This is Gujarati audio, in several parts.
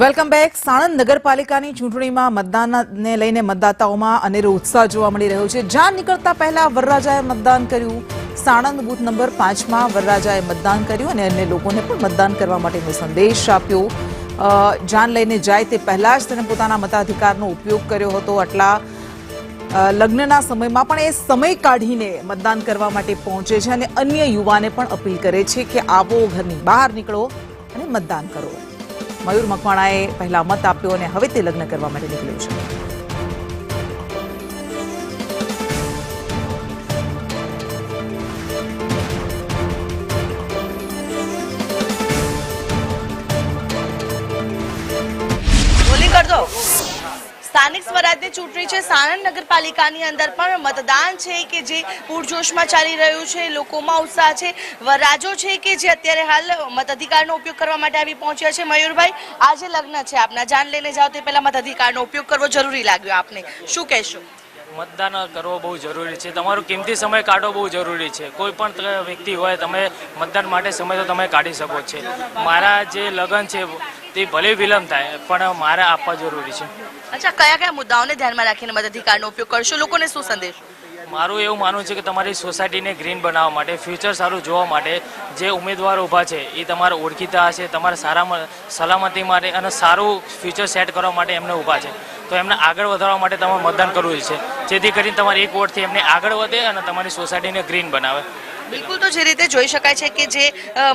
Welcome back. સાણંદ નગરપાલિકાની ચૂંટણીમાં મતદાનને લઈને મતદાતાઓમાં અનેરો ઉત્સાહ જોવા મળી રહ્યો છે। જાન નીકળતા પહેલા વરરાજાએ મતદાન કર્યું। સાણંદ બૂથ નંબર 5માં વરરાજાએ મતદાન કર્યું અને અન્ય લોકોને પણ મતદાન કરવા માટેનો સંદેશ આપ્યો। જાન લઈને જાય તે પહેલા જ તેણે પોતાના મતાધિકારનો ઉપયોગ કર્યો હતો। આટલા લગ્નના સમયમાં પણ એ સમય કાઢીને મતદાન કરવા માટે પહોંચે છે અને અન્ય યુવાને પણ અપીલ કરે છે કે આવો, ઘરની બહાર નીકળો અને મતદાન કરો। મયુર મકવાણાએ પહેલા મત આપ્યો અને હવે તે લગ્ન કરવા માટે નીકળ્યો છે। બોલી કરજો। સ્થાનિક સ્વરાજની ચૂંટણી છે। સાણંદ નગરપાલિકાની અંદર પણ મતદાન છે કે જે પૂરજોશમાં ચાલી રહ્યું છે। લોકોમાં ઉત્સાહ છે। વરરાજો છે કે જે અત્યારે હાલ મતાધિકારનો ઉપયોગ કરવા માટે આવી પહોંચ્યા છે। મયુરભાઈ, આજે લગ્ન છે આપના, જાન લઈને જાઓ તે પહેલા મતાધિકારનો ઉપયોગ કરવો જરૂરી લાગ્યો આપને, શું કહેશો? મતદાન કરવો બહુ જરૂરી છે। તમારો કિંમતી સમય કાઢવો બહુ જરૂરી છે। કોઈ પણ વ્યક્તિ હોય, તમે મતદાન માટે સમય તો તમે કાઢી શકો છો। મારા જે લગ્ન છે તે ભલે વિલંબ થાય પણ મારે આપવા જરૂરી છે। અચ્છા, કયા કયા મુદ્દાઓને ધ્યાનમાં રાખીને મતાધિકારનો ઉપયોગ કરશો? લોકોને શું સંદેશ? મારું એવું માનવું છે કે તમારી સોસાયટીને ગ્રીન બનાવવા માટે, ફ્યુચર સારું જોવા માટે જે ઉમેદવાર ઊભા છે એ તમારા ઓળખીતા હશે, તમારા સારા સલામતી માટે અને સારું ફ્યુચર સેટ કરવા માટે એમને ઊભા છે। તો એમને આગળ વધારવા માટે તમારે મતદાન કરવું છે, જેથી કરીને તમારી એક વોટથી એમને આગળ વધે અને તમારી સોસાયટીને ગ્રીન બનાવે। બિલકુલ, તો જે રીતે જોઈ શકાય છે કે જે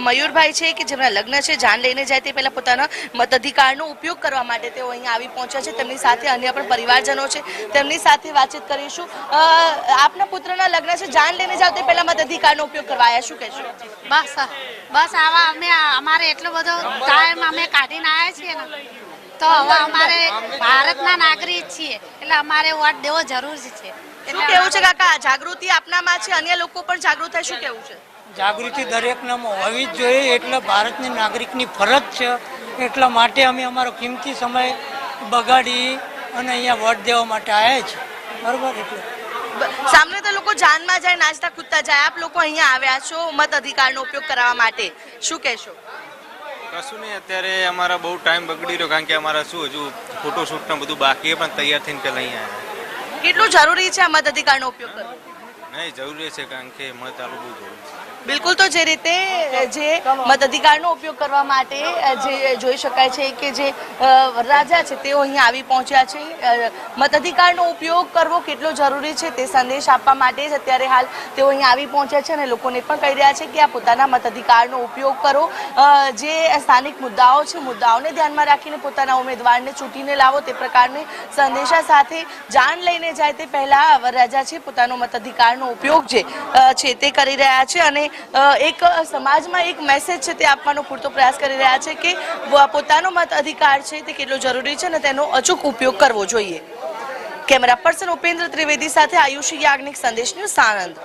મયુરભાઈ છે કે જેમના લગ્ન છે, જાન લઈને જાય તે પહેલા પોતાના મતાધિકારનો ઉપયોગ કરવા માટે તેઓ અહીંયા આવી પહોંચ્યા છે। તેમની સાથે અન્ય પણ પરિવારજનો છે, તેમની સાથે વાતચીત કરીશું। આપના પુત્રના લગ્ન છે, જાન લઈને જાવ તે પહેલા મતાધિકારનો ઉપયોગ કરવા આવ્યા, શું કહેશો? બસ આવા અમે અમારે એટલો બધો ટાઈમ અમે કાઢીને આવ્યા છીએ ને, તો હવે અમારે ભારતના નાગરિક છીએ એટલે અમારે વોટ દેવો જરૂરી છે। શું કેવું છે કાકા? જાગૃતિ આપનામાં છે, અન્ય લોકો પણ જાગૃત થાય, શું કેવું છે? જાગૃતિ દરેકનામાં હોવી જ જોઈએ, એટલે ભારતની નાગરિકની ફરજ છે। એટલા માટે અમે અમારો કિંમતી સમય બગાડી અને અહીંયા વોટ દેવા માટે આવ્યા છીએ, બરોબર? એટલે સામે તો લોકો જાનમાં જાય, નાચતા કૂદતા જાય, આપ લોકો અહીંયા આવ્યા છો મત અધિકારનો ઉપયોગ કરવા માટે, શું કહેશો? કશું નહીં, અત્યારે અમારા બહુ ટાઈમ બગડી રહ્યો, કારણ કે અમારા શું હજુ ફોટોશૂટ ને બધું બાકી પણ તૈયાર થઈને પેલા અહીંયા આવ્યા। કેટલું જરૂરી છે આ મત અધિકારનો ઉપયોગ કરવો? નહીં, જરૂરી છે, કારણ કે મત આલું બહુ જરૂરી છે। બિલકુલ, તો જે રીતે જે મતાધિકારનો ઉપયોગ કરવા માટે જે જોઈ શકાય છે કે જે વરરાજા છે તેઓ અહીંયા આવી પહોંચ્યા છે। મતાધિકારનો ઉપયોગ કરવો કેટલો જરૂરી છે તે સંદેશ આપવા માટે જ અત્યારે હાલ તેઓ અહીંયા આવી પહોંચ્યા છે અને લોકોને પણ કહી રહ્યા છે કે આ પોતાના મતાધિકારનો ઉપયોગ કરો। જે સ્થાનિક મુદ્દાઓ છે, મુદ્દાઓને ધ્યાનમાં રાખીને પોતાના ઉમેદવારને ચૂંટીને લાવો, તે પ્રકારની સંદેશા સાથે જાન લઈને જાય તે પહેલા વરરાજા છે પોતાનો મતાધિકારનો ઉપયોગ જે છે તે કરી રહ્યા છે અને એક સમાજમાં એક મેસેજ છે તે આપવાનો પૂરતો પ્રયાસ કરી રહ્યા છે કે પોતાનો મત અધિકાર છે તે કેટલો જરૂરી છે અને તેનો અચૂક ઉપયોગ કરવો જોઈએ। કેમેરા પર્સન ઉપેન્દ્ર ત્રિવેદી સાથે આયુષી યાજ્ઞિક, સંદેશ ન્યૂઝ, સાણંદ।